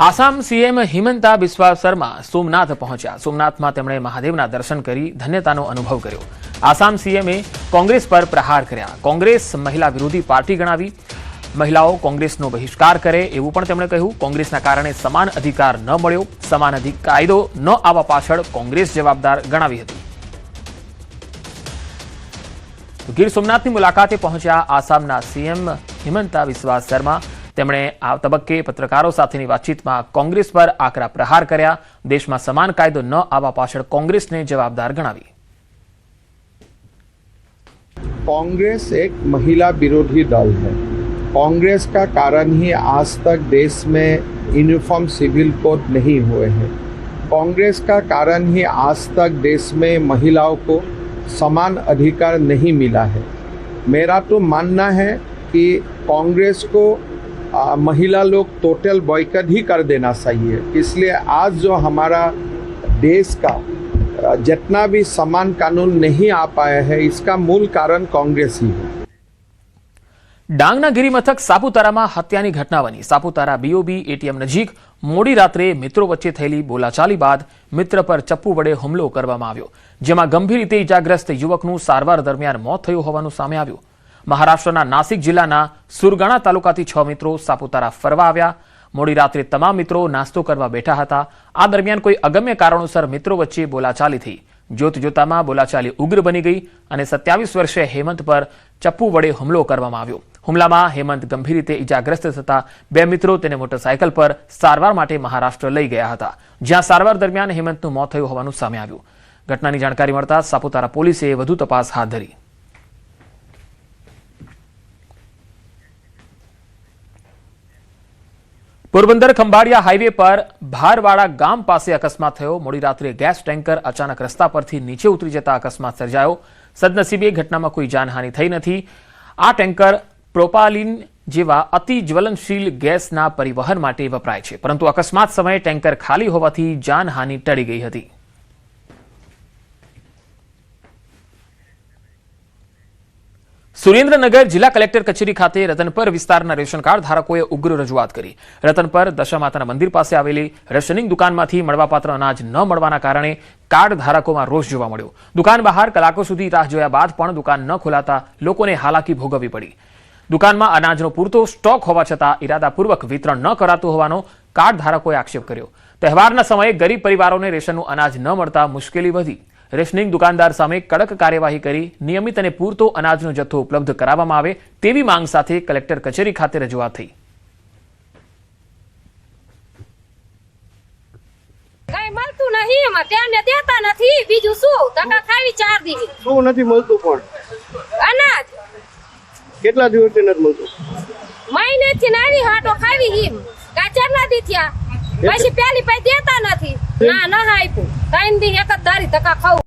Assam CM Himanta Biswa Sharma Somnath પહોંચ્યા। સોમનાથમાં તેમણે મહાદેવના દર્શન કરી ધન્યતાનો અનુભવ કર્યો। આસામ સીએમએ કોંગ્રેસ પર પ્રહાર કર્યા। કોંગ્રેસ મહિલા વિરોધી પાર્ટી ગણાવી। મહિલાઓ કોંગ્રેસનો બહિષ્કાર કરે એવું પણ તેમણે કહ્યું। કોંગ્રેસના કારણે સમાન અધિકાર ન મળ્યો, સમાન કાયદો ન આવવા પાછળ કોંગ્રેસ જવાબદાર ગણાવી હતી। ગીર સોમનાથની મુલાકાતે પહોંચ્યા આસામના સીએમ હિમંતા બિસ્વા શર્મા। તેમણે આ તબક્કે પત્રકારો સાથેની વાતચીતમાં કોંગ્રેસ પર આકરા પ્રહાર કર્યા। દેશમાં સમાન કાયદો ન આવવા પાછળ કોંગ્રેસને જવાબદાર ગણાવી। कांग्रेस एक महिला विरोधी दल है। कांग्रेस का कारण ही आज तक देश में यूनिफॉर्म सिविल कोड नहीं हुए हैं। कांग्रेस का कारण ही आज तक देश में महिलाओं को समान अधिकार नहीं मिला है। मेरा तो मानना है कि कांग्रेस को महिला लोग टोटल बॉयकॉट ही कर देना चाहिए। इसलिए आज जो हमारा देश का जितना भी समान कानून नहीं आ पाया है, इसका मूल कारण कांग्रेस ही है। ડાંગના ગિરિમથક સાપુતારામાં હત્યાની ઘટના બની। સાપુતારા બીઓબી એટીએમ નજીક મોડી રાત્રે મિત્રો વચ્ચે થયેલી બોલાચાલી બાદ મિત્ર પર ચપ્પુ વડે હુમલો કરવામાં આવ્યો, જેમાં ગંભીર રીતે ઇજાગ્રસ્ત યુવકનું સારવાર દરમિયાન મોત થયું હોવાનું સામે આવ્યું। મહારાષ્ટ્રના નાસિક જિલ્લાના સુરગાણા તાલુકાથી 6 મિત્રો સાપુતારા ફરવા આવ્યા। મોડી રાત્રે તમામ મિત્રો નાસ્તો કરવા બેઠા હતા। આ દરમિયાન કોઈ અગમ્ય કારણોસર મિત્રો વચ્ચે બોલાચાલી થઈ। જોત જોતામાં બોલાચાલી ઉગ્ર બની ગઈ અને 27 વર્ષીય હેમંત પર ચપ્પુ વડે હુમલો કરવામાં આવ્યો। હુમલામાં હેમંત ગંભીર રીતે ઇજાગ્રસ્ત થતા 2 મિત્રો તેને મોટરસાયકલ પર સારવાર માટે મહારાષ્ટ્ર લઈ ગયા હતા, જ્યાં સારવાર દરમિયાન હેમંતનું મોત થયું હોવાનું સામે આવ્યું। ઘટનાની જાણકારી મળતા સાપુતારા પોલીસે વધુ તપાસ હાથ ધરી। પોરબંદર ખંભાળિયા હાઈવે પર ભારવાડા ગામ પાસે અકસ્માત થયો। મોડી રાત્રે ગેસ ટેન્કર અચાનક રસ્તા પરથી નીચે ઉતરી જતા અકસ્માત સર્જાયો। સદનસીબે ઘટનામાં કોઈ જાનહાનિ થઈ નથી। આ ટેન્કર પ્રોપાલિન જેવા અતિ જ્વલનશીલ ગેસના પરિવહન માટે વપરાય છે, પરંતુ અકસ્માત સમયે ટેન્કર ખાલી હોવાથી જાનહાનિ ટળી ગઈ હતી। સુરેન્દ્રનગર જિલ્લા કલેક્ટર કચેરી ખાતે રતનપર વિસ્તારના રેશન કાર્ડ ધારકોએ ઉગ્ર રજૂઆત કરી। રતનપર દશામાતાના મંદિર પાસે આવેલી રેશનિંગ દુકાનમાંથી મળવાપાત્ર અનાજ ન મળવાના કારણે કાર્ડ ધારકોમાં રોષ જોવા મળ્યો। દુકાન બહાર કલાકો સુધી રાહ જોયા બાદ પણ દુકાન ન ખોલાતા લોકોને હાલાકી ભોગવવી પડી। દુકાનમાં અનાજનો પૂરતો સ્ટોક હોવા છતાં ઇરાદાપૂર્વક વિતરણ ન કરાતું હોવાનો કાર્ડ ધારકોએ આક્ષેપ કર્યો। તહેવારના સમયે ગરીબ પરિવારોને રેશનનું અનાજ ન મળતા મુશ્કેલી વધી। રેશનિંગ દુકાનદાર સામે કડક કાર્યવાહી કરી નિયમિત અને પૂરતો અનાજનો જથ્થો ઉપલબ્ધ કરાવવામાં આવે તેવી માંગ સાથે કલેક્ટર કચેરી ખાતે રજૂઆત થઈ। કઈ મળતું નહીં, એમાં ટાઈમે દેતા નથી। બીજું શું ટકા ખાવી 4 દી શું નથી મળતું? પણ અનાજ કેટલા દિવસથી નથી મળતું? મહિનેથી નાની હાટો ખાવી હિમ કાચરના દી થયા, પછી પેલી પૈ દેતા નથી। ના આપ્યું 3 દી એક જ દારી ટકા ખાવું।